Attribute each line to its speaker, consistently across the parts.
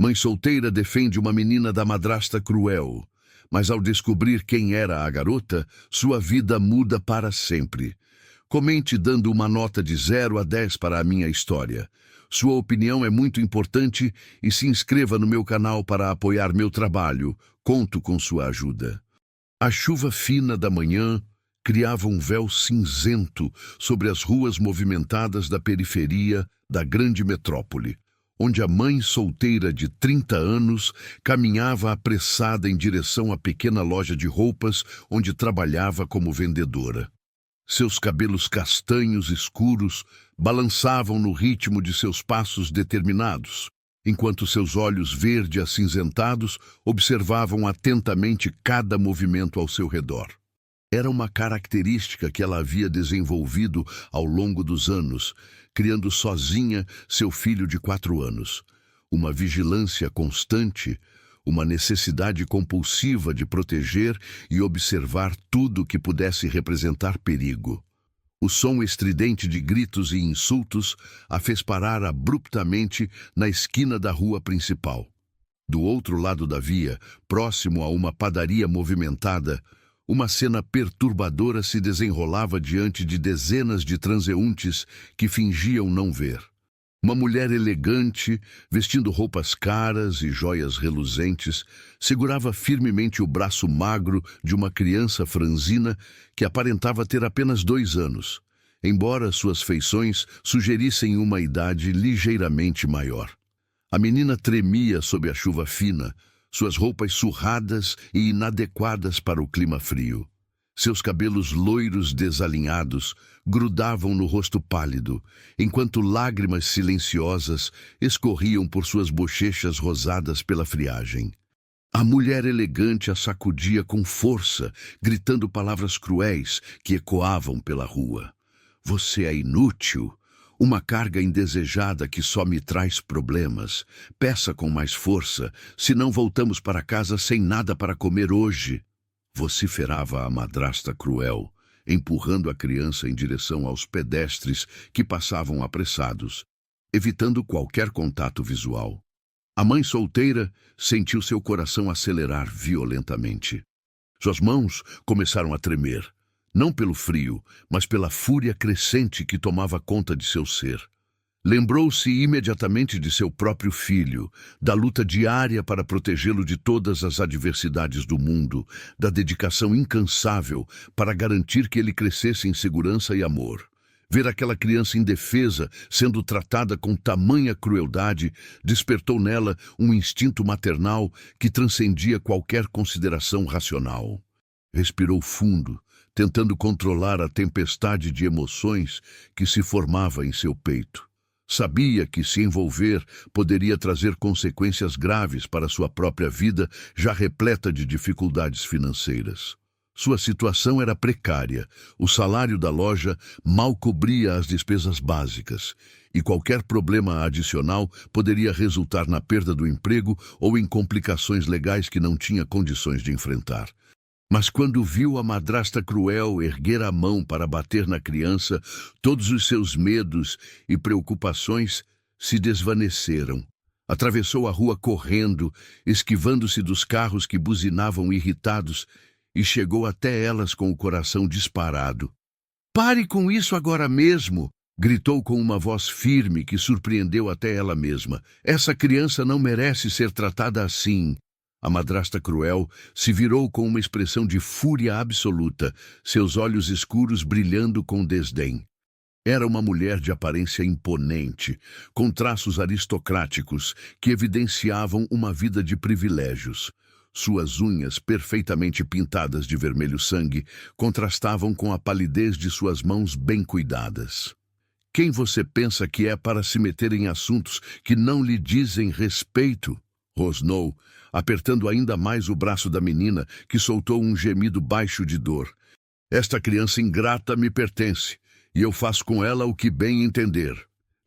Speaker 1: Mãe solteira defende uma menina da madrasta cruel, mas ao descobrir quem era a garota, sua vida muda para sempre. Comente dando uma nota de 0 a 10 para a minha história. Sua opinião é muito importante e se inscreva no meu canal para apoiar meu trabalho. Conto com sua ajuda. A chuva fina da manhã criava um véu cinzento sobre as ruas movimentadas da periferia da grande metrópole, onde a mãe solteira de 30 anos caminhava apressada em direção à pequena loja de roupas onde trabalhava como vendedora. Seus cabelos castanhos escuros balançavam no ritmo de seus passos determinados, enquanto seus olhos verde-acinzentados observavam atentamente cada movimento ao seu redor. Era uma característica que ela havia desenvolvido ao longo dos anos, criando sozinha seu filho de 4 anos. Uma vigilância constante, uma necessidade compulsiva de proteger e observar tudo que pudesse representar perigo. O som estridente de gritos e insultos a fez parar abruptamente na esquina da rua principal. Do outro lado da via, próximo a uma padaria movimentada, uma cena perturbadora se desenrolava diante de dezenas de transeuntes que fingiam não ver. Uma mulher elegante, vestindo roupas caras e joias reluzentes, segurava firmemente o braço magro de uma criança franzina que aparentava ter apenas 2 anos, embora suas feições sugerissem uma idade ligeiramente maior. A menina tremia sob a chuva fina, suas roupas surradas e inadequadas para o clima frio. Seus cabelos loiros desalinhados grudavam no rosto pálido, enquanto lágrimas silenciosas escorriam por suas bochechas rosadas pela friagem. A mulher elegante a sacudia com força, gritando palavras cruéis que ecoavam pela rua. Você é inútil, uma carga indesejada que só me traz problemas. Peça com mais força, senão voltamos para casa sem nada para comer hoje. Vociferava a madrasta cruel, empurrando a criança em direção aos pedestres que passavam apressados, evitando qualquer contato visual. A mãe solteira sentiu seu coração acelerar violentamente. Suas mãos começaram a tremer, não pelo frio, mas pela fúria crescente que tomava conta de seu ser. Lembrou-se imediatamente de seu próprio filho, da luta diária para protegê-lo de todas as adversidades do mundo, da dedicação incansável para garantir que ele crescesse em segurança e amor. Ver aquela criança indefesa sendo tratada com tamanha crueldade despertou nela um instinto maternal que transcendia qualquer consideração racional. Respirou fundo, tentando controlar a tempestade de emoções que se formava em seu peito. Sabia que se envolver poderia trazer consequências graves para sua própria vida, já repleta de dificuldades financeiras. Sua situação era precária, o salário da loja mal cobria as despesas básicas, e qualquer problema adicional poderia resultar na perda do emprego ou em complicações legais que não tinha condições de enfrentar. Mas quando viu a madrasta cruel erguer a mão para bater na criança, todos os seus medos e preocupações se desvaneceram. Atravessou a rua correndo, esquivando-se dos carros que buzinavam irritados, e chegou até elas com o coração disparado. "Pare com isso agora mesmo!" gritou com uma voz firme que surpreendeu até ela mesma. "Essa criança não merece ser tratada assim." A madrasta cruel se virou com uma expressão de fúria absoluta, seus olhos escuros brilhando com desdém. Era uma mulher de aparência imponente, com traços aristocráticos que evidenciavam uma vida de privilégios. Suas unhas, perfeitamente pintadas de vermelho sangue, contrastavam com a palidez de suas mãos bem cuidadas. "Quem você pensa que é para se meter em assuntos que não lhe dizem respeito?" rosnou, apertando ainda mais o braço da menina, que soltou um gemido baixo de dor. "Esta criança ingrata me pertence, e eu faço com ela o que bem entender.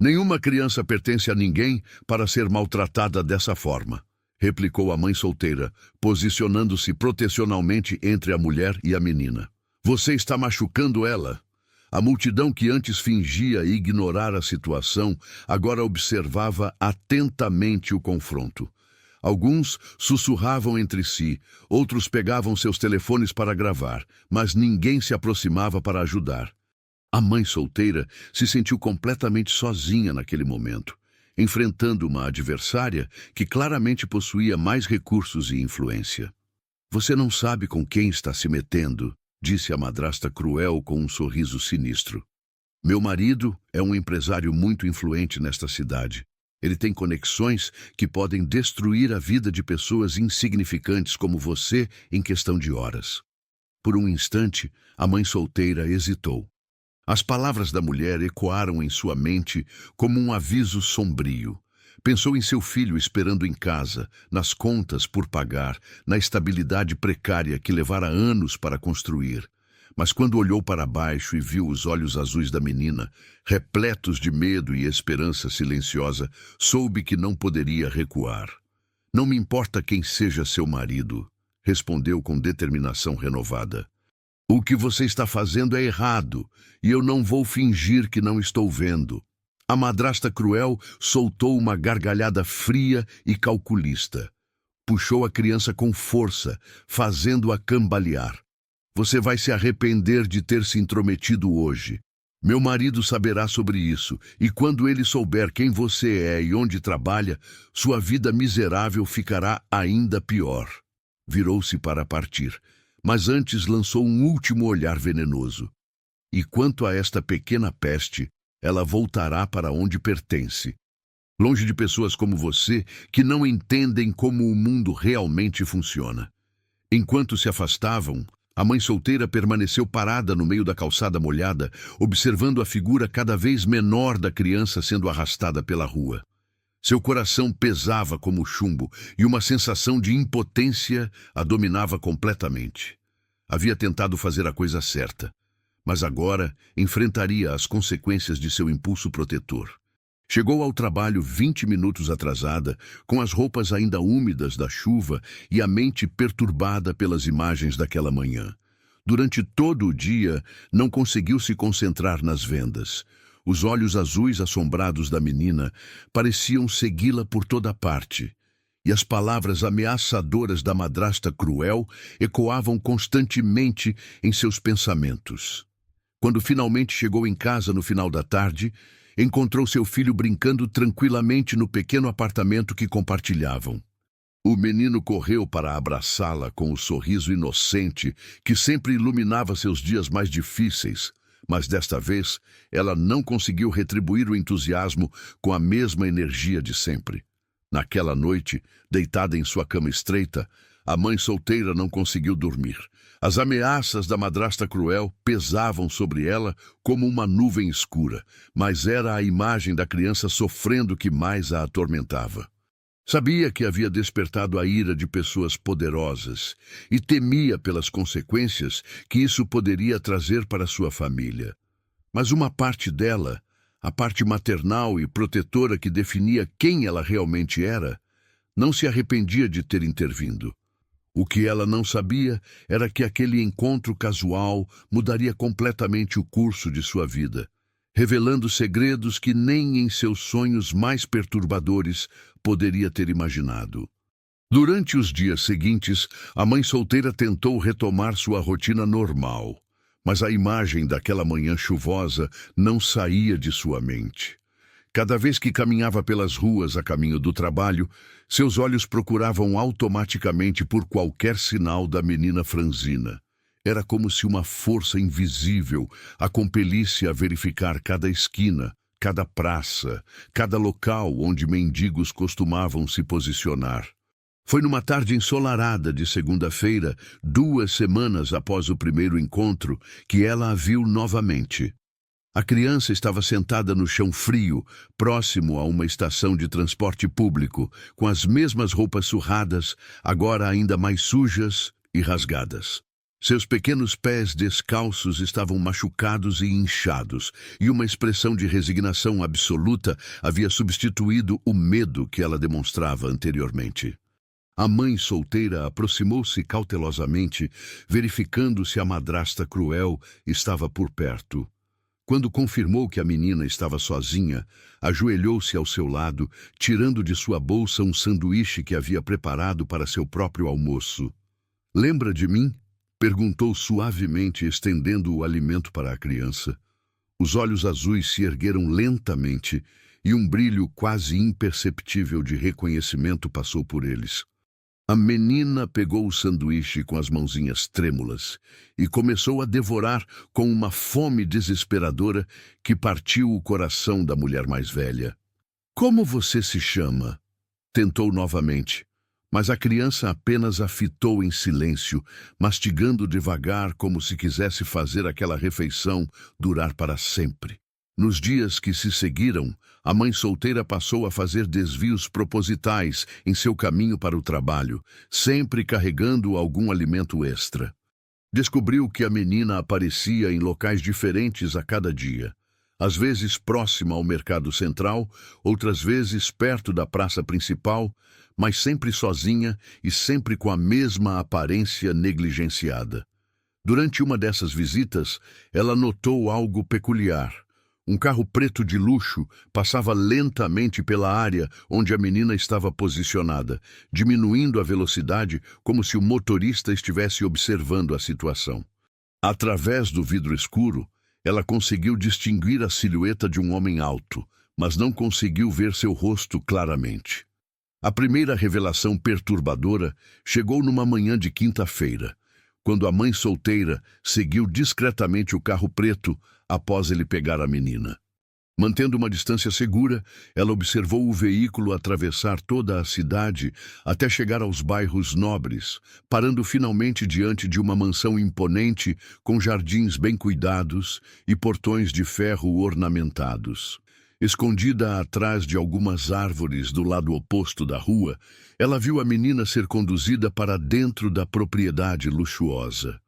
Speaker 1: Nenhuma criança pertence a ninguém para ser maltratada dessa forma", replicou a mãe solteira, posicionando-se protecionalmente entre a mulher e a menina. "Você está machucando ela." A multidão que antes fingia ignorar a situação, agora observava atentamente o confronto. Alguns sussurravam entre si, outros pegavam seus telefones para gravar, mas ninguém se aproximava para ajudar. A mãe solteira se sentiu completamente sozinha naquele momento, enfrentando uma adversária que claramente possuía mais recursos e influência. "Você não sabe com quem está se metendo", disse a madrasta cruel com um sorriso sinistro. "Meu marido é um empresário muito influente nesta cidade. Ele tem conexões que podem destruir a vida de pessoas insignificantes como você em questão de horas." Por um instante, a mãe solteira hesitou. As palavras da mulher ecoaram em sua mente como um aviso sombrio. Pensou em seu filho esperando em casa, nas contas por pagar, na estabilidade precária que levara anos para construir. Mas quando olhou para baixo e viu os olhos azuis da menina, repletos de medo e esperança silenciosa, soube que não poderia recuar. "Não me importa quem seja seu marido", respondeu com determinação renovada. "O que você está fazendo é errado, e eu não vou fingir que não estou vendo." A madrasta cruel soltou uma gargalhada fria e calculista. Puxou a criança com força, fazendo-a cambalear. "Você vai se arrepender de ter se intrometido hoje. Meu marido saberá sobre isso, e quando ele souber quem você é e onde trabalha, sua vida miserável ficará ainda pior." Virou-se para partir, mas antes lançou um último olhar venenoso. "E quanto a esta pequena peste, ela voltará para onde pertence. Longe de pessoas como você, que não entendem como o mundo realmente funciona." Enquanto se afastavam, a mãe solteira permaneceu parada no meio da calçada molhada, observando a figura cada vez menor da criança sendo arrastada pela rua. Seu coração pesava como chumbo e uma sensação de impotência a dominava completamente. Havia tentado fazer a coisa certa, mas agora enfrentaria as consequências de seu impulso protetor. Chegou ao trabalho 20 minutos atrasada, com as roupas ainda úmidas da chuva e a mente perturbada pelas imagens daquela manhã. Durante todo o dia, não conseguiu se concentrar nas vendas. Os olhos azuis assombrados da menina pareciam segui-la por toda parte, e as palavras ameaçadoras da madrasta cruel ecoavam constantemente em seus pensamentos. Quando finalmente chegou em casa no final da tarde, encontrou seu filho brincando tranquilamente no pequeno apartamento que compartilhavam. O menino correu para abraçá-la com o sorriso inocente que sempre iluminava seus dias mais difíceis, mas desta vez ela não conseguiu retribuir o entusiasmo com a mesma energia de sempre. Naquela noite, deitada em sua cama estreita, a mãe solteira não conseguiu dormir. As ameaças da madrasta cruel pesavam sobre ela como uma nuvem escura, mas era a imagem da criança sofrendo que mais a atormentava. Sabia que havia despertado a ira de pessoas poderosas e temia pelas consequências que isso poderia trazer para sua família. Mas uma parte dela, a parte maternal e protetora que definia quem ela realmente era, não se arrependia de ter intervindo. O que ela não sabia era que aquele encontro casual mudaria completamente o curso de sua vida, revelando segredos que nem em seus sonhos mais perturbadores poderia ter imaginado. Durante os dias seguintes, a mãe solteira tentou retomar sua rotina normal, mas a imagem daquela manhã chuvosa não saía de sua mente. Cada vez que caminhava pelas ruas a caminho do trabalho, seus olhos procuravam automaticamente por qualquer sinal da menina franzina. Era como se uma força invisível a compelisse a verificar cada esquina, cada praça, cada local onde mendigos costumavam se posicionar. Foi numa tarde ensolarada de segunda-feira, 2 semanas após o primeiro encontro, que ela a viu novamente. A criança estava sentada no chão frio, próximo a uma estação de transporte público, com as mesmas roupas surradas, agora ainda mais sujas e rasgadas. Seus pequenos pés descalços estavam machucados e inchados, e uma expressão de resignação absoluta havia substituído o medo que ela demonstrava anteriormente. A mãe solteira aproximou-se cautelosamente, verificando se a madrasta cruel estava por perto. Quando confirmou que a menina estava sozinha, ajoelhou-se ao seu lado, tirando de sua bolsa um sanduíche que havia preparado para seu próprio almoço. "Lembra de mim?" perguntou suavemente, estendendo o alimento para a criança. Os olhos azuis se ergueram lentamente e um brilho quase imperceptível de reconhecimento passou por eles. A menina pegou o sanduíche com as mãozinhas trêmulas e começou a devorar com uma fome desesperadora que partiu o coração da mulher mais velha. "Como você se chama?" tentou novamente, mas a criança apenas a fitou em silêncio, mastigando devagar como se quisesse fazer aquela refeição durar para sempre. Nos dias que se seguiram, a mãe solteira passou a fazer desvios propositais em seu caminho para o trabalho, sempre carregando algum alimento extra. Descobriu que a menina aparecia em locais diferentes a cada dia. Às vezes próxima ao mercado central, outras vezes perto da praça principal, mas sempre sozinha e sempre com a mesma aparência negligenciada. Durante uma dessas visitas, ela notou algo peculiar. Um carro preto de luxo passava lentamente pela área onde a menina estava posicionada, diminuindo a velocidade como se o motorista estivesse observando a situação. Através do vidro escuro, ela conseguiu distinguir a silhueta de um homem alto, mas não conseguiu ver seu rosto claramente. A primeira revelação perturbadora chegou numa manhã de quinta-feira, quando a mãe solteira seguiu discretamente o carro preto após ele pegar a menina. Mantendo uma distância segura, ela observou o veículo atravessar toda a cidade até chegar aos bairros nobres, parando finalmente diante de uma mansão imponente com jardins bem cuidados e portões de ferro ornamentados. Escondida atrás de algumas árvores do lado oposto da rua, ela viu a menina ser conduzida para dentro da propriedade luxuosa.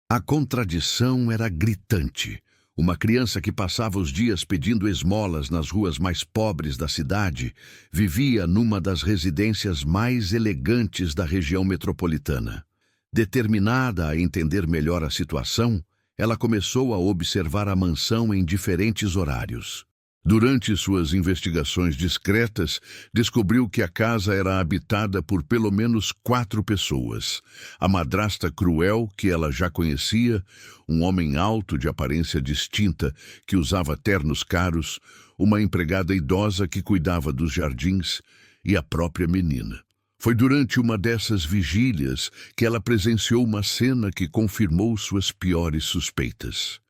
Speaker 1: A contradição era gritante. Uma criança que passava os dias pedindo esmolas nas ruas mais pobres da cidade vivia numa das residências mais elegantes da região metropolitana. Determinada a entender melhor a situação, ela começou a observar a mansão em diferentes horários. Durante suas investigações discretas, descobriu que a casa era habitada por pelo menos 4 pessoas. A madrasta cruel, que ela já conhecia, um homem alto de aparência distinta, que usava ternos caros, uma empregada idosa que cuidava dos jardins e a própria menina. Foi durante uma dessas vigílias que ela presenciou uma cena que confirmou suas piores suspeitas.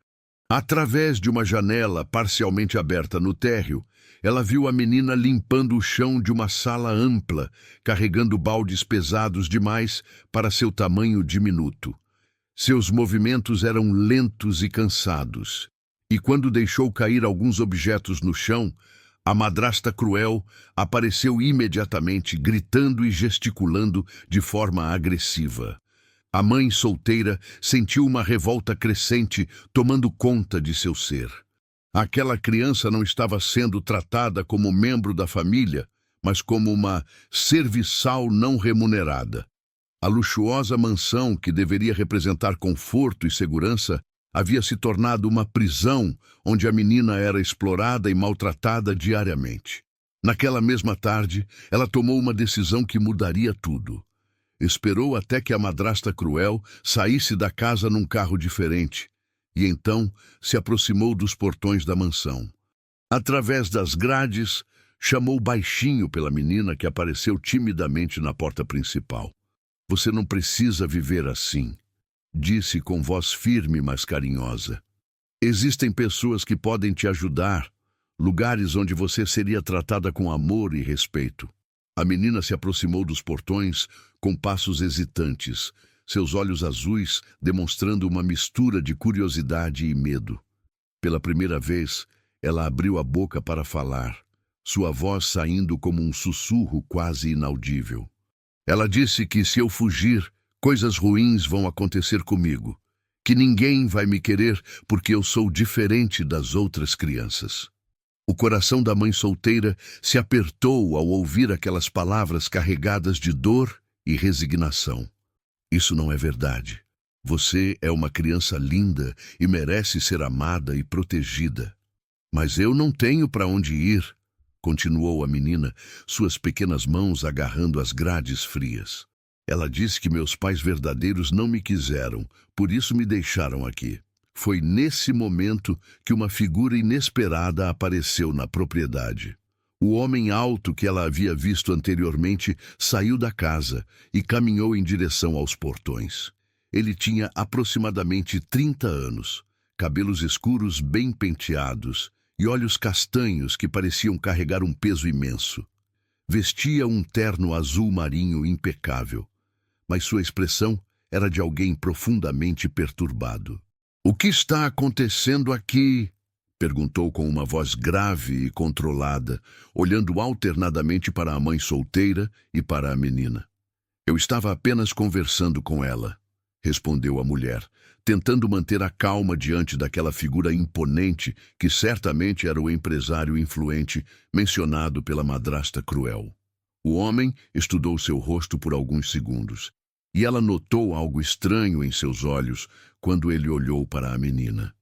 Speaker 1: Através de uma janela parcialmente aberta no térreo, ela viu a menina limpando o chão de uma sala ampla, carregando baldes pesados demais para seu tamanho diminuto. Seus movimentos eram lentos e cansados, e quando deixou cair alguns objetos no chão, a madrasta cruel apareceu imediatamente, gritando e gesticulando de forma agressiva. A mãe solteira sentiu uma revolta crescente tomando conta de seu ser. Aquela criança não estava sendo tratada como membro da família, mas como uma serviçal não remunerada. A luxuosa mansão, que deveria representar conforto e segurança, havia se tornado uma prisão onde a menina era explorada e maltratada diariamente. Naquela mesma tarde, ela tomou uma decisão que mudaria tudo. Esperou até que a madrasta cruel saísse da casa num carro diferente, e então se aproximou dos portões da mansão. Através das grades, chamou baixinho pela menina que apareceu timidamente na porta principal. "Você não precisa viver assim", disse com voz firme, mas carinhosa. "Existem pessoas que podem te ajudar, lugares onde você seria tratada com amor e respeito." A menina se aproximou dos portões com passos hesitantes, seus olhos azuis demonstrando uma mistura de curiosidade e medo. Pela primeira vez, ela abriu a boca para falar, sua voz saindo como um sussurro quase inaudível. Ela disse que se eu fugir, coisas ruins vão acontecer comigo, que ninguém vai me querer porque eu sou diferente das outras crianças. O coração da mãe solteira se apertou ao ouvir aquelas palavras carregadas de dor e resignação. Isso não é verdade, Você é uma criança linda e merece ser amada e protegida. Mas eu não tenho para onde ir, continuou a menina, suas pequenas mãos agarrando as grades frias. Ela disse que meus pais verdadeiros não me quiseram, por isso me deixaram aqui. Foi nesse momento que uma figura inesperada apareceu na propriedade. O homem alto que ela havia visto anteriormente saiu da casa e caminhou em direção aos portões. Ele tinha aproximadamente 30 anos, cabelos escuros bem penteados e olhos castanhos que pareciam carregar um peso imenso. Vestia um terno azul marinho impecável, mas sua expressão era de alguém profundamente perturbado. "O que está acontecendo aqui?" perguntou com uma voz grave e controlada, olhando alternadamente para a mãe solteira e para a menina. "Eu estava apenas conversando com ela", respondeu a mulher, tentando manter a calma diante daquela figura imponente que certamente era o empresário influente mencionado pela madrasta cruel. O homem estudou seu rosto por alguns segundos, e ela notou algo estranho em seus olhos quando ele olhou para a menina.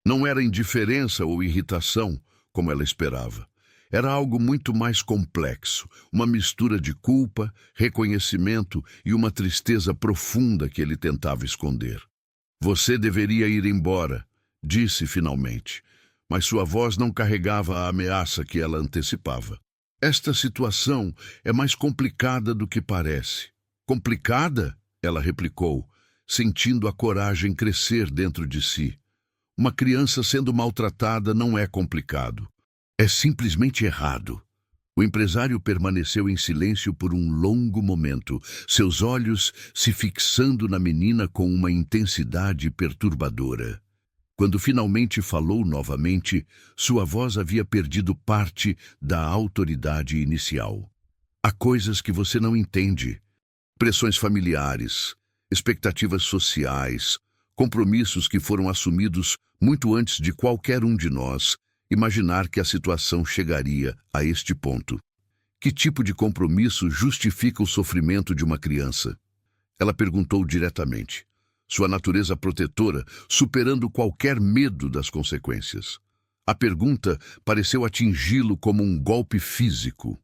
Speaker 1: Não era indiferença ou irritação, como ela esperava. Era algo muito mais complexo, uma mistura de culpa, reconhecimento e uma tristeza profunda que ele tentava esconder. "Você deveria ir embora", disse finalmente, mas sua voz não carregava a ameaça que ela antecipava. "Esta situação é mais complicada do que parece." "Complicada?" ela replicou, sentindo a coragem crescer dentro de si. "Uma criança sendo maltratada não é complicado. É simplesmente errado." O empresário permaneceu em silêncio por um longo momento, seus olhos se fixando na menina com uma intensidade perturbadora. Quando finalmente falou novamente, sua voz havia perdido parte da autoridade inicial. "Há coisas que você não entende. Pressões familiares, expectativas sociais, compromissos que foram assumidos muito antes de qualquer um de nós imaginar que a situação chegaria a este ponto. Que tipo de compromisso justifica o sofrimento de uma criança?" Ela perguntou diretamente, sua natureza protetora superando qualquer medo das consequências. A pergunta pareceu atingi-lo como um golpe físico.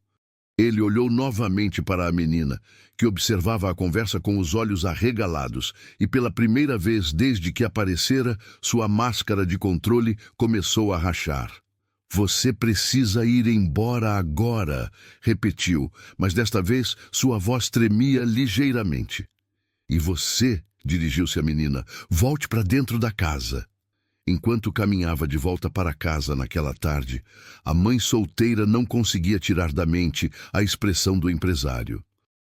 Speaker 1: Ele olhou novamente para a menina, que observava a conversa com os olhos arregalados, e pela primeira vez desde que aparecera, sua máscara de controle começou a rachar. "Você precisa ir embora agora", repetiu, mas desta vez sua voz tremia ligeiramente. "E você", dirigiu-se à menina, "volte para dentro da casa." Enquanto caminhava de volta para casa naquela tarde, a mãe solteira não conseguia tirar da mente a expressão do empresário.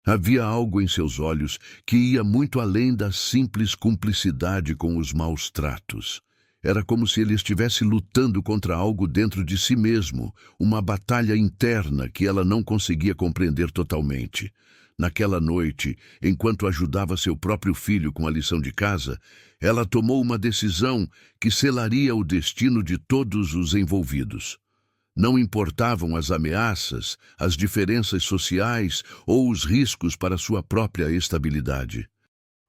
Speaker 1: Havia algo em seus olhos que ia muito além da simples cumplicidade com os maus tratos. Era como se ele estivesse lutando contra algo dentro de si mesmo, uma batalha interna que ela não conseguia compreender totalmente. Naquela noite, enquanto ajudava seu próprio filho com a lição de casa, ela tomou uma decisão que selaria o destino de todos os envolvidos. Não importavam as ameaças, as diferenças sociais ou os riscos para sua própria estabilidade.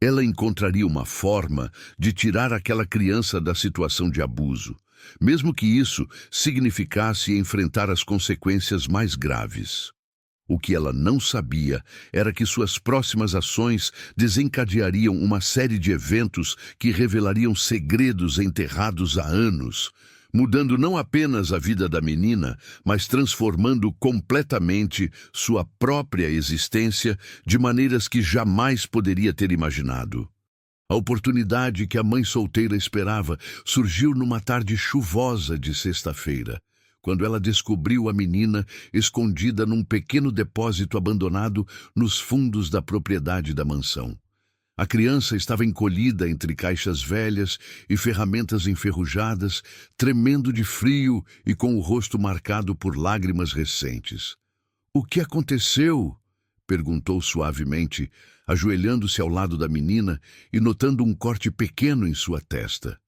Speaker 1: Ela encontraria uma forma de tirar aquela criança da situação de abuso, mesmo que isso significasse enfrentar as consequências mais graves. O que ela não sabia era que suas próximas ações desencadeariam uma série de eventos que revelariam segredos enterrados há anos, mudando não apenas a vida da menina, mas transformando completamente sua própria existência de maneiras que jamais poderia ter imaginado. A oportunidade que a mãe solteira esperava surgiu numa tarde chuvosa de sexta-feira, quando ela descobriu a menina escondida num pequeno depósito abandonado nos fundos da propriedade da mansão. A criança estava encolhida entre caixas velhas e ferramentas enferrujadas, tremendo de frio e com o rosto marcado por lágrimas recentes. "O que aconteceu?" perguntou suavemente, ajoelhando-se ao lado da menina e notando um corte pequeno em sua testa.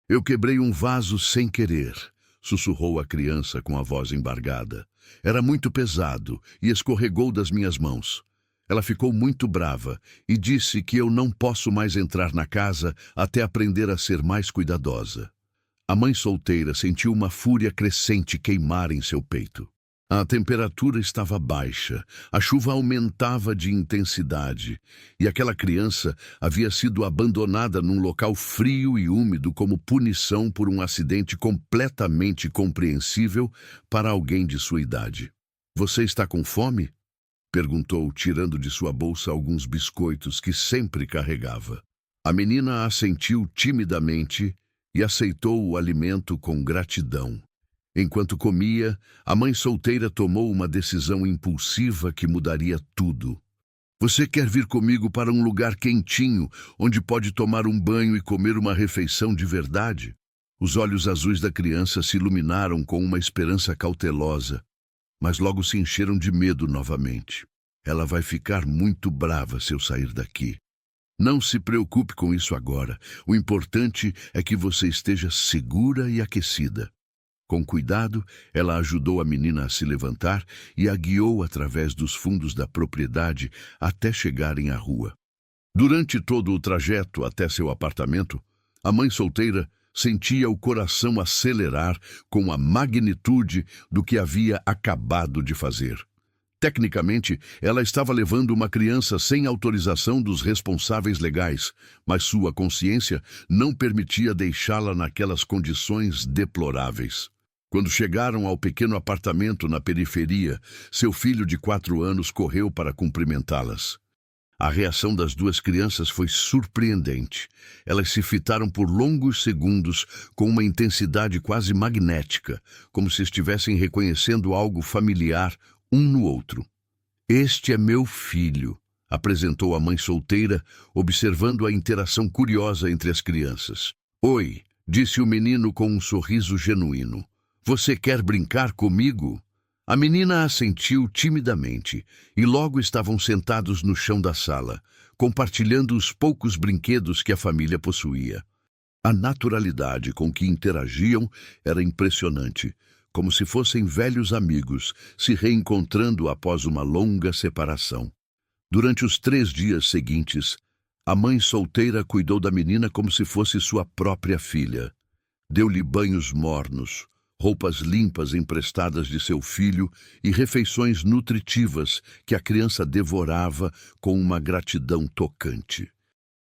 Speaker 1: "Eu quebrei um vaso sem querer", sussurrou a criança com a voz embargada. "Era muito pesado e escorregou das minhas mãos. Ela ficou muito brava e disse que eu não posso mais entrar na casa até aprender a ser mais cuidadosa. A mãe solteira sentiu uma fúria crescente queimar em seu peito. A temperatura estava baixa, a chuva aumentava de intensidade, e aquela criança havia sido abandonada num local frio e úmido como punição por um acidente completamente compreensível para alguém de sua idade. "Você está com fome?" perguntou, tirando de sua bolsa alguns biscoitos que sempre carregava. A menina assentiu timidamente e aceitou o alimento com gratidão. Enquanto comia, a mãe solteira tomou uma decisão impulsiva que mudaria tudo. "Você quer vir comigo para um lugar quentinho, onde pode tomar um banho e comer uma refeição de verdade?" Os olhos azuis da criança se iluminaram com uma esperança cautelosa, mas logo se encheram de medo novamente. "Ela vai ficar muito brava se eu sair daqui." "Não se preocupe com isso agora. O importante é que você esteja segura e aquecida." Com cuidado, ela ajudou a menina a se levantar e a guiou através dos fundos da propriedade até chegarem à rua. Durante todo o trajeto até seu apartamento, a mãe solteira sentia o coração acelerar com a magnitude do que havia acabado de fazer. Tecnicamente, ela estava levando uma criança sem autorização dos responsáveis legais, mas sua consciência não permitia deixá-la naquelas condições deploráveis. Quando chegaram ao pequeno apartamento na periferia, seu filho de 4 anos correu para cumprimentá-las. A reação das duas crianças foi surpreendente. Elas se fitaram por longos segundos com uma intensidade quase magnética, como se estivessem reconhecendo algo familiar um no outro. "Este é meu filho", apresentou a mãe solteira, observando a interação curiosa entre as crianças. "Oi", disse o menino com um sorriso genuíno. "Você quer brincar comigo?" A menina assentiu timidamente, e logo estavam sentados no chão da sala, compartilhando os poucos brinquedos que a família possuía. A naturalidade com que interagiam era impressionante, como se fossem velhos amigos se reencontrando após uma longa separação. Durante os 3 dias seguintes, a mãe solteira cuidou da menina como se fosse sua própria filha. Deu-lhe banhos mornos, roupas limpas emprestadas de seu filho e refeições nutritivas que a criança devorava com uma gratidão tocante.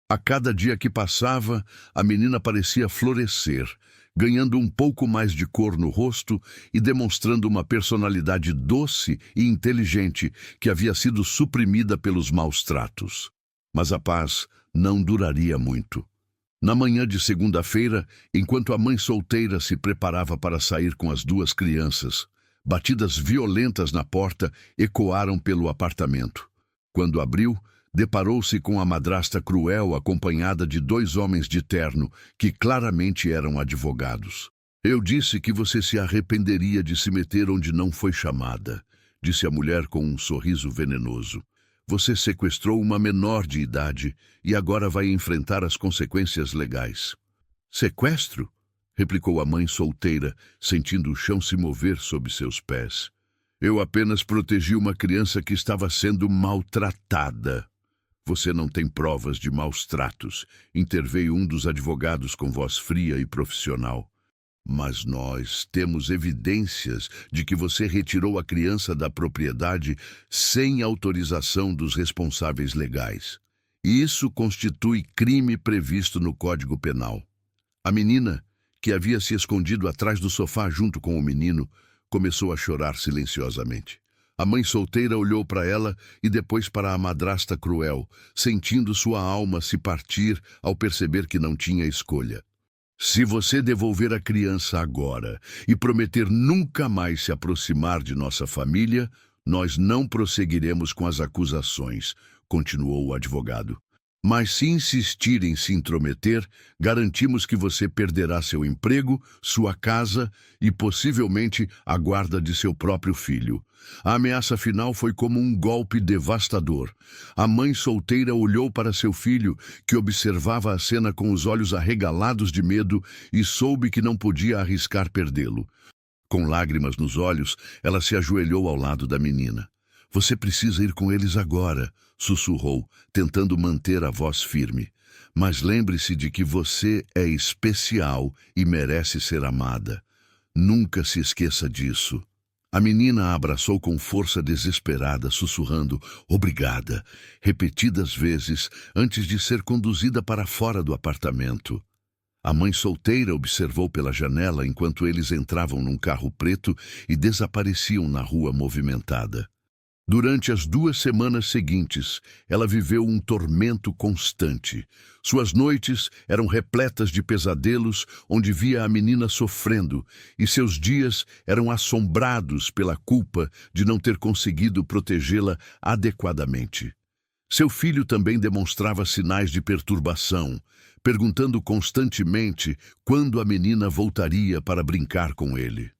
Speaker 1: A cada dia que passava, a menina parecia florescer, ganhando um pouco mais de cor no rosto e demonstrando uma personalidade doce e inteligente que havia sido suprimida pelos maus tratos. Mas a paz não duraria muito. Na manhã de segunda-feira, enquanto a mãe solteira se preparava para sair com as 2 crianças, batidas violentas na porta ecoaram pelo apartamento. Quando abriu, deparou-se com a madrasta cruel acompanhada de 2 homens de terno, que claramente eram advogados. "Eu disse que você se arrependeria de se meter onde não foi chamada", disse a mulher com um sorriso venenoso. "Você sequestrou uma menor de idade e agora vai enfrentar as consequências legais." "Sequestro?", replicou a mãe solteira, sentindo o chão se mover sob seus pés. "Eu apenas protegi uma criança que estava sendo maltratada." "Você não tem provas de maus tratos", interveio um dos advogados com voz fria e profissional. "Mas nós temos evidências de que você retirou a criança da propriedade sem autorização dos responsáveis legais. E isso constitui crime previsto no Código Penal." A menina, que havia se escondido atrás do sofá junto com o menino, começou a chorar silenciosamente. A mãe solteira olhou para ela e depois para a madrasta cruel, sentindo sua alma se partir ao perceber que não tinha escolha. "Se você devolver a criança agora e prometer nunca mais se aproximar de nossa família, nós não prosseguiremos com as acusações", continuou o advogado. "Mas se insistir em se intrometer, garantimos que você perderá seu emprego, sua casa e possivelmente a guarda de seu próprio filho." A ameaça final foi como um golpe devastador. A mãe solteira olhou para seu filho, que observava a cena com os olhos arregalados de medo, e soube que não podia arriscar perdê-lo. Com lágrimas nos olhos, ela se ajoelhou ao lado da menina. Você precisa ir com eles agora, sussurrou, tentando manter a voz firme. Mas lembre-se de que você é especial e merece ser amada. Nunca se esqueça disso. A menina a abraçou com força desesperada, sussurrando "obrigada" repetidas vezes antes de ser conduzida para fora do apartamento. A mãe solteira observou pela janela enquanto eles entravam num carro preto e desapareciam na rua movimentada. Durante as 2 semanas seguintes, ela viveu um tormento constante. Suas noites eram repletas de pesadelos onde via a menina sofrendo, e seus dias eram assombrados pela culpa de não ter conseguido protegê-la adequadamente. Seu filho também demonstrava sinais de perturbação, perguntando constantemente quando a menina voltaria para brincar com ele.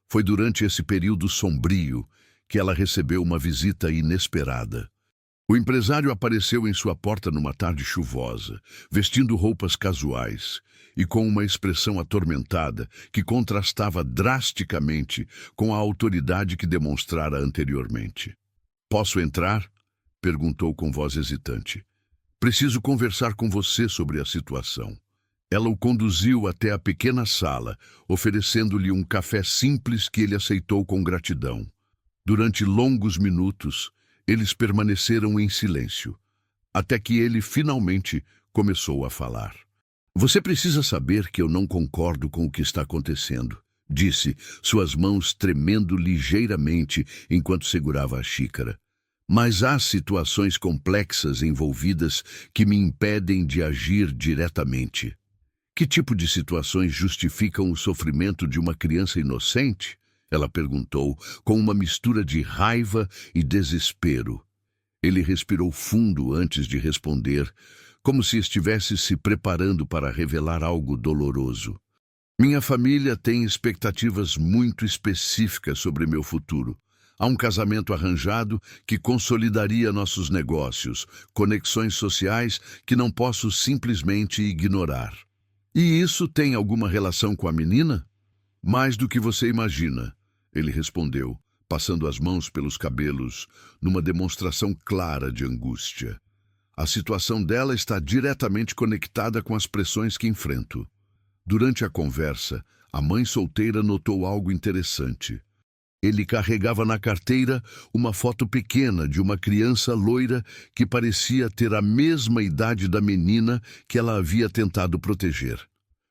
Speaker 1: Foi durante esse período sombrio que ela recebeu uma visita inesperada. O empresário apareceu em sua porta numa tarde chuvosa, vestindo roupas casuais e com uma expressão atormentada que contrastava drasticamente com a autoridade que demonstrara anteriormente. "Posso entrar?" perguntou com voz hesitante. "Preciso conversar com você sobre a situação." Ela o conduziu até a pequena sala, oferecendo-lhe um café simples que ele aceitou com gratidão. Durante longos minutos, eles permaneceram em silêncio, até que ele finalmente começou a falar. "Você precisa saber que eu não concordo com o que está acontecendo", disse, suas mãos tremendo ligeiramente enquanto segurava a xícara. "Mas há situações complexas envolvidas que me impedem de agir diretamente." "Que tipo de situações justificam o sofrimento de uma criança inocente?" ela perguntou, com uma mistura de raiva e desespero. Ele respirou fundo antes de responder, como se estivesse se preparando para revelar algo doloroso. "Minha família tem expectativas muito específicas sobre meu futuro. Há um casamento arranjado que consolidaria nossos negócios, conexões sociais que não posso simplesmente ignorar." "E isso tem alguma relação com a menina?" "Mais do que você imagina", ele respondeu, passando as mãos pelos cabelos, numa demonstração clara de angústia. "A situação dela está diretamente conectada com as pressões que enfrento." Durante a conversa, a mãe solteira notou algo interessante. Ele carregava na carteira uma foto pequena de uma criança loira que parecia ter a mesma idade da menina que ela havia tentado proteger.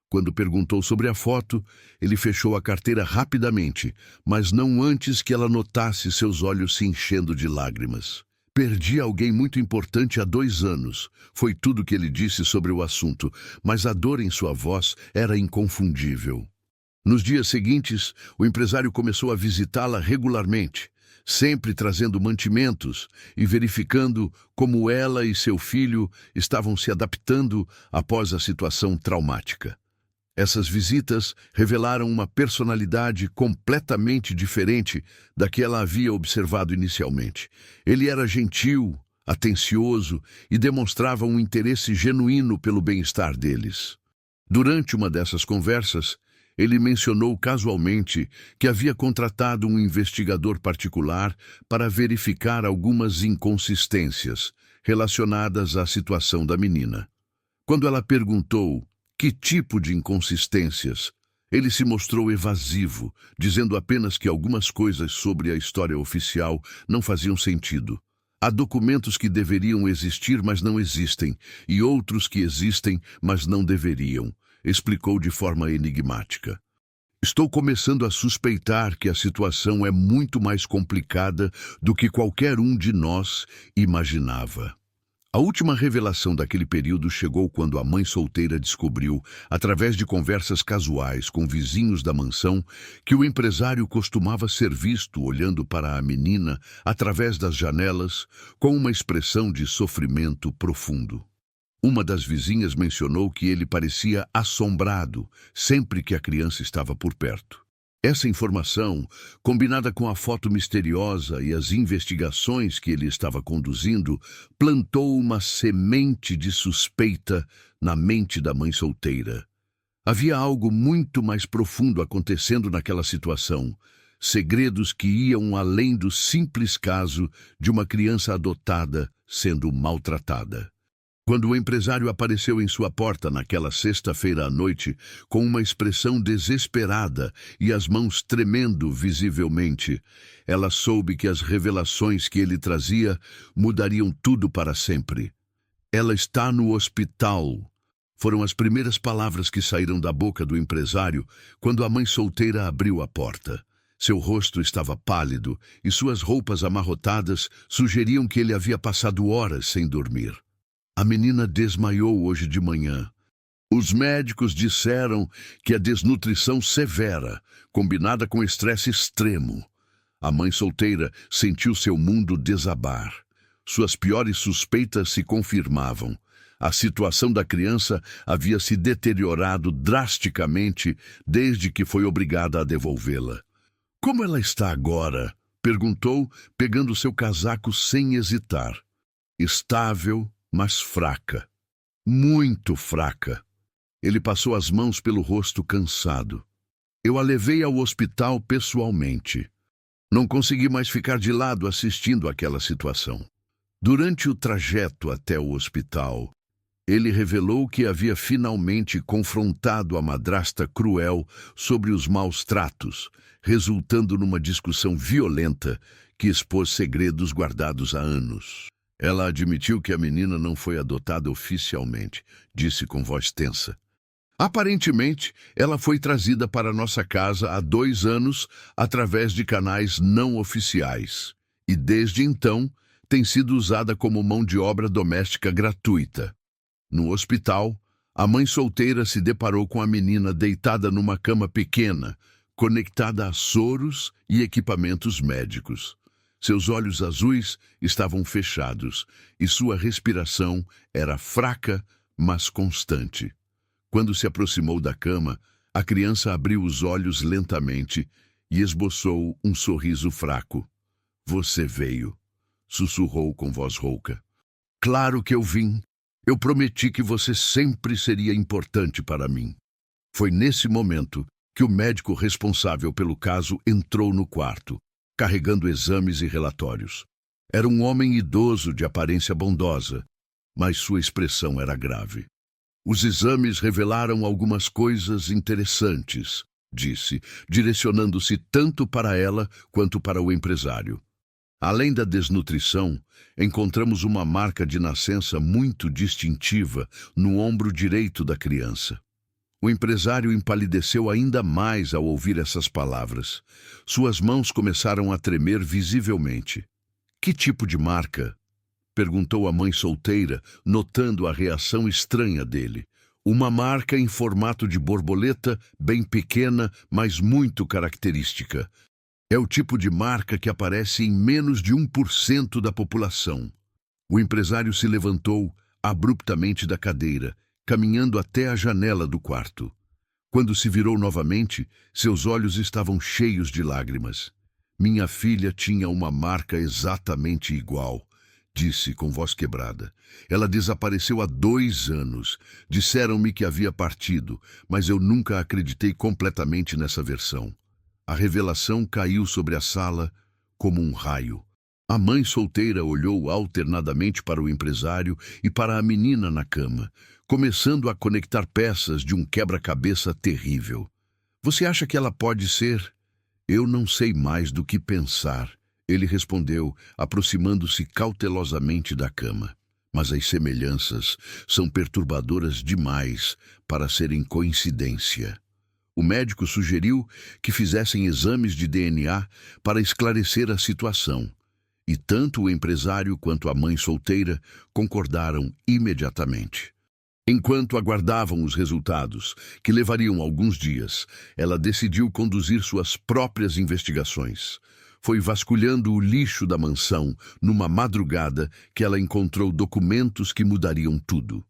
Speaker 1: Quando perguntou sobre a foto, ele fechou a carteira rapidamente, mas não antes que ela notasse seus olhos se enchendo de lágrimas. "Perdi alguém muito importante há 2 anos", foi tudo que ele disse sobre o assunto, mas a dor em sua voz era inconfundível. Nos dias seguintes, o empresário começou a visitá-la regularmente, sempre trazendo mantimentos e verificando como ela e seu filho estavam se adaptando após a situação traumática. Essas visitas revelaram uma personalidade completamente diferente da que ela havia observado inicialmente. Ele era gentil, atencioso e demonstrava um interesse genuíno pelo bem-estar deles. Durante uma dessas conversas, ele mencionou casualmente que havia contratado um investigador particular para verificar algumas inconsistências relacionadas à situação da menina. Quando ela perguntou que tipo de inconsistências, ele se mostrou evasivo, dizendo apenas que algumas coisas sobre a história oficial não faziam sentido. Há documentos que deveriam existir, mas não existem, e outros que existem, mas não deveriam, explicou de forma enigmática. "Estou começando a suspeitar que a situação é muito mais complicada do que qualquer um de nós imaginava." A última revelação daquele período chegou quando a mãe solteira descobriu, através de conversas casuais com vizinhos da mansão, que o empresário costumava ser visto olhando para a menina através das janelas com uma expressão de sofrimento profundo. Uma das vizinhas mencionou que ele parecia assombrado sempre que a criança estava por perto. Essa informação, combinada com a foto misteriosa e as investigações que ele estava conduzindo, plantou uma semente de suspeita na mente da mãe solteira. Havia algo muito mais profundo acontecendo naquela situação, segredos que iam além do simples caso de uma criança adotada sendo maltratada. Quando o empresário apareceu em sua porta naquela sexta-feira à noite, com uma expressão desesperada e as mãos tremendo visivelmente, ela soube que as revelações que ele trazia mudariam tudo para sempre. "Ela está no hospital", foram as primeiras palavras que saíram da boca do empresário quando a mãe solteira abriu a porta. Seu rosto estava pálido e suas roupas amarrotadas sugeriam que ele havia passado horas sem dormir. "A menina desmaiou hoje de manhã. Os médicos disseram que a desnutrição severa, combinada com estresse extremo." A mãe solteira sentiu seu mundo desabar. Suas piores suspeitas se confirmavam. A situação da criança havia se deteriorado drasticamente desde que foi obrigada a devolvê-la. "Como ela está agora?" perguntou, pegando seu casaco sem hesitar. "Estável, mas fraca. Muito fraca." Ele passou as mãos pelo rosto cansado. "Eu a levei ao hospital pessoalmente. Não consegui mais ficar de lado assistindo àquela situação." Durante o trajeto até o hospital, ele revelou que havia finalmente confrontado a madrasta cruel sobre os maus tratos, resultando numa discussão violenta que expôs segredos guardados há anos. "Ela admitiu que a menina não foi adotada oficialmente", disse com voz tensa. "Aparentemente, ela foi trazida para nossa casa há 2 anos através de canais não oficiais. E desde então, tem sido usada como mão de obra doméstica gratuita." No hospital, a mãe solteira se deparou com a menina deitada numa cama pequena, conectada a soros e equipamentos médicos. Seus olhos azuis estavam fechados e sua respiração era fraca, mas constante. Quando se aproximou da cama, a criança abriu os olhos lentamente e esboçou um sorriso fraco. "Você veio", sussurrou com voz rouca. "Claro que eu vim. Eu prometi que você sempre seria importante para mim." Foi nesse momento que o médico responsável pelo caso entrou no quarto, carregando exames e relatórios. Era um homem idoso de aparência bondosa, mas sua expressão era grave. "Os exames revelaram algumas coisas interessantes", disse, direcionando-se tanto para ela quanto para o empresário. "Além da desnutrição, encontramos uma marca de nascença muito distintiva no ombro direito da criança." O empresário empalideceu ainda mais ao ouvir essas palavras. Suas mãos começaram a tremer visivelmente. "Que tipo de marca?" perguntou a mãe solteira, notando a reação estranha dele. "Uma marca em formato de borboleta, bem pequena, mas muito característica. É o tipo de marca que aparece em menos de 1% da população." O empresário se levantou abruptamente da cadeira, caminhando até a janela do quarto. Quando se virou novamente, seus olhos estavam cheios de lágrimas. "Minha filha tinha uma marca exatamente igual", disse com voz quebrada. "Ela desapareceu há 2 anos. Disseram-me que havia partido, mas eu nunca acreditei completamente nessa versão." A revelação caiu sobre a sala como um raio. A mãe solteira olhou alternadamente para o empresário e para a menina na cama, começando a conectar peças de um quebra-cabeça terrível. "Você acha que ela pode ser?" "Eu não sei mais do que pensar", ele respondeu, aproximando-se cautelosamente da cama. "Mas as semelhanças são perturbadoras demais para serem coincidência." O médico sugeriu que fizessem exames de DNA para esclarecer a situação, e tanto o empresário quanto a mãe solteira concordaram imediatamente. Enquanto aguardavam os resultados, que levariam alguns dias, ela decidiu conduzir suas próprias investigações. Foi vasculhando o lixo da mansão numa madrugada que ela encontrou documentos que mudariam tudo.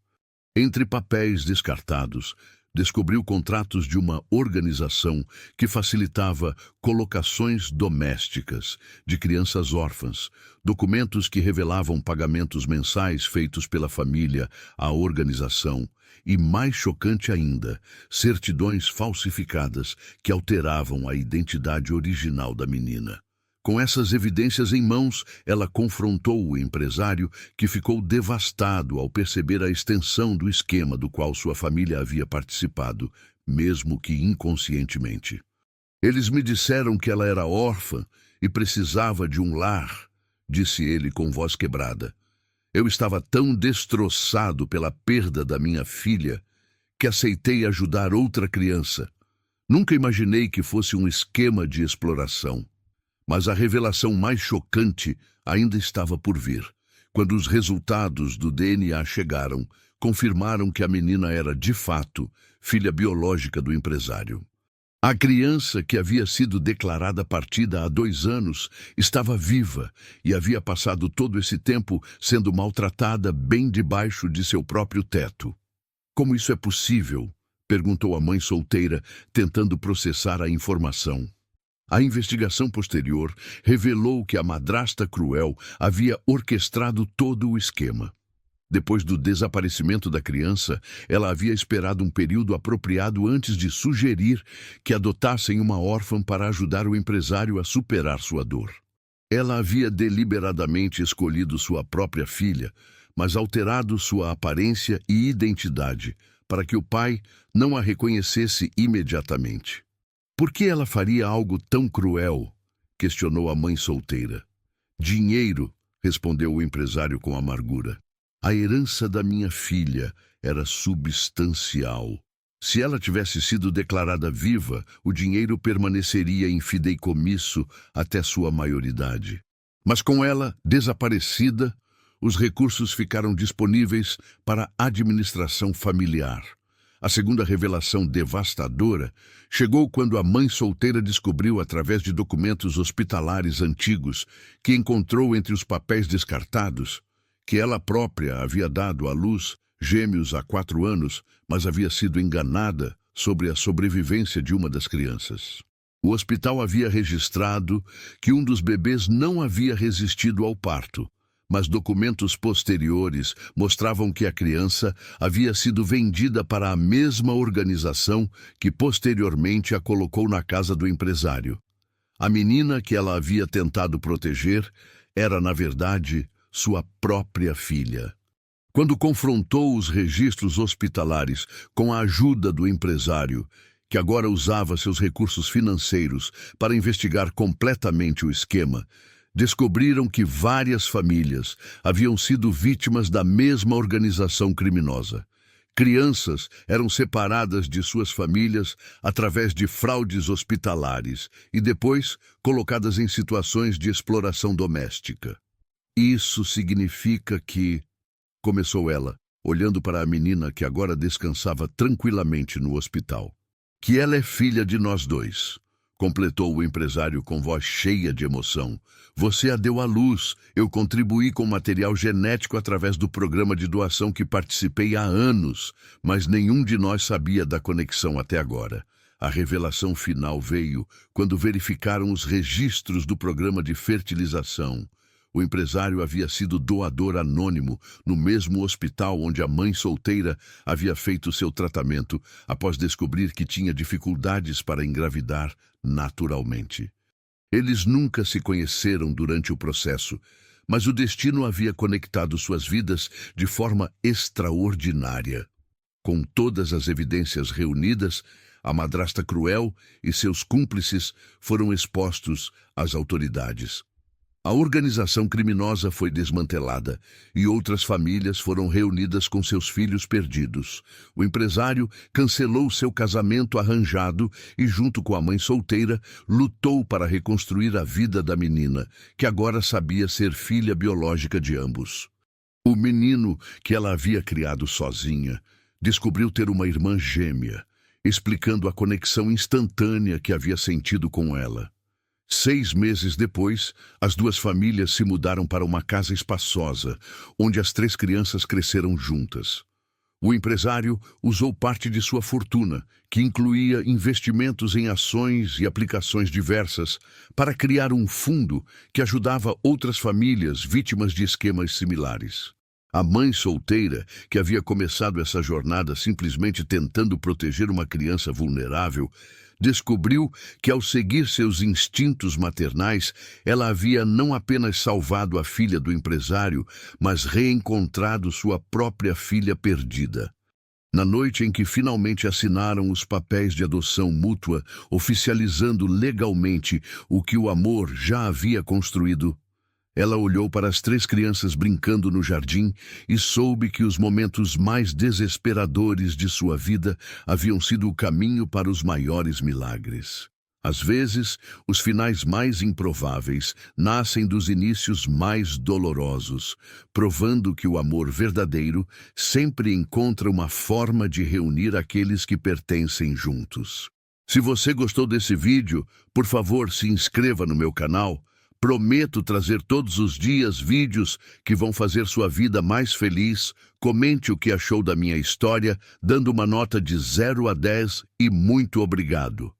Speaker 1: Entre papéis descartados, Descobriu contratos de uma organização que facilitava colocações domésticas de crianças órfãs, documentos que revelavam pagamentos mensais feitos pela família à organização e, mais chocante ainda, certidões falsificadas que alteravam a identidade original da menina. Com essas evidências em mãos, ela confrontou o empresário, que ficou devastado ao perceber a extensão do esquema do qual sua família havia participado, mesmo que inconscientemente. Eles me disseram que ela era órfã e precisava de um lar, disse ele com voz quebrada. Eu estava tão destroçado pela perda da minha filha que aceitei ajudar outra criança. Nunca imaginei que fosse um esquema de exploração. Mas a revelação mais chocante ainda estava por vir. Quando os resultados do DNA chegaram, confirmaram que a menina era, de fato, filha biológica do empresário. A criança, que havia sido declarada partida há 2 anos, estava viva e havia passado todo esse tempo sendo maltratada bem debaixo de seu próprio teto. Como isso é possível? Perguntou a mãe solteira, tentando processar a informação. A investigação posterior revelou que a madrasta cruel havia orquestrado todo o esquema. Depois do desaparecimento da criança, ela havia esperado um período apropriado antes de sugerir que adotassem uma órfã para ajudar o empresário a superar sua dor. Ela havia deliberadamente escolhido sua própria filha, mas alterado sua aparência e identidade para que o pai não a reconhecesse imediatamente. Por que ela faria algo tão cruel? Questionou a mãe solteira. Dinheiro, respondeu o empresário com amargura. A herança da minha filha era substancial. Se ela tivesse sido declarada viva, o dinheiro permaneceria em fideicomisso até sua maioridade. Mas com ela desaparecida, os recursos ficaram disponíveis para a administração familiar. A segunda revelação devastadora chegou quando a mãe solteira descobriu, através de documentos hospitalares antigos que encontrou entre os papéis descartados, que ela própria havia dado à luz gêmeos há 4 anos, mas havia sido enganada sobre a sobrevivência de uma das crianças. O hospital havia registrado que um dos bebês não havia resistido ao parto, mas documentos posteriores mostravam que a criança havia sido vendida para a mesma organização que posteriormente a colocou na casa do empresário. A menina que ela havia tentado proteger era, na verdade, sua própria filha. Quando confrontou os registros hospitalares com a ajuda do empresário, que agora usava seus recursos financeiros para investigar completamente o esquema, descobriram que várias famílias haviam sido vítimas da mesma organização criminosa. Crianças eram separadas de suas famílias através de fraudes hospitalares e depois colocadas em situações de exploração doméstica. Isso significa que... começou ela, olhando para a menina que agora descansava tranquilamente no hospital. Que ela é filha de nós dois. Completou o empresário com voz cheia de emoção. Você a deu à luz. Eu contribuí com material genético através do programa de doação que participei há anos, mas nenhum de nós sabia da conexão até agora. A revelação final veio quando verificaram os registros do programa de fertilização. O empresário havia sido doador anônimo no mesmo hospital onde a mãe solteira havia feito seu tratamento após descobrir que tinha dificuldades para engravidar naturalmente. Eles nunca se conheceram durante o processo, mas o destino havia conectado suas vidas de forma extraordinária. Com todas as evidências reunidas, a madrasta cruel e seus cúmplices foram expostos às autoridades. A organização criminosa foi desmantelada e outras famílias foram reunidas com seus filhos perdidos. O empresário cancelou seu casamento arranjado e, junto com a mãe solteira, lutou para reconstruir a vida da menina, que agora sabia ser filha biológica de ambos. O menino, que ela havia criado sozinha, descobriu ter uma irmã gêmea, explicando a conexão instantânea que havia sentido com ela. 6 meses depois, as 2 famílias se mudaram para uma casa espaçosa, onde as 3 crianças cresceram juntas. O empresário usou parte de sua fortuna, que incluía investimentos em ações e aplicações diversas, para criar um fundo que ajudava outras famílias vítimas de esquemas similares. A mãe solteira, que havia começado essa jornada simplesmente tentando proteger uma criança vulnerável, descobriu que, ao seguir seus instintos maternais, ela havia não apenas salvado a filha do empresário, mas reencontrado sua própria filha perdida. Na noite em que finalmente assinaram os papéis de adoção mútua, oficializando legalmente o que o amor já havia construído, ela olhou para as 3 crianças brincando no jardim e soube que os momentos mais desesperadores de sua vida haviam sido o caminho para os maiores milagres. Às vezes, os finais mais improváveis nascem dos inícios mais dolorosos, provando que o amor verdadeiro sempre encontra uma forma de reunir aqueles que pertencem juntos. Se você gostou desse vídeo, por favor, se inscreva no meu canal. Prometo trazer todos os dias vídeos que vão fazer sua vida mais feliz. Comente o que achou da minha história, dando uma nota de 0 a 10 e muito obrigado.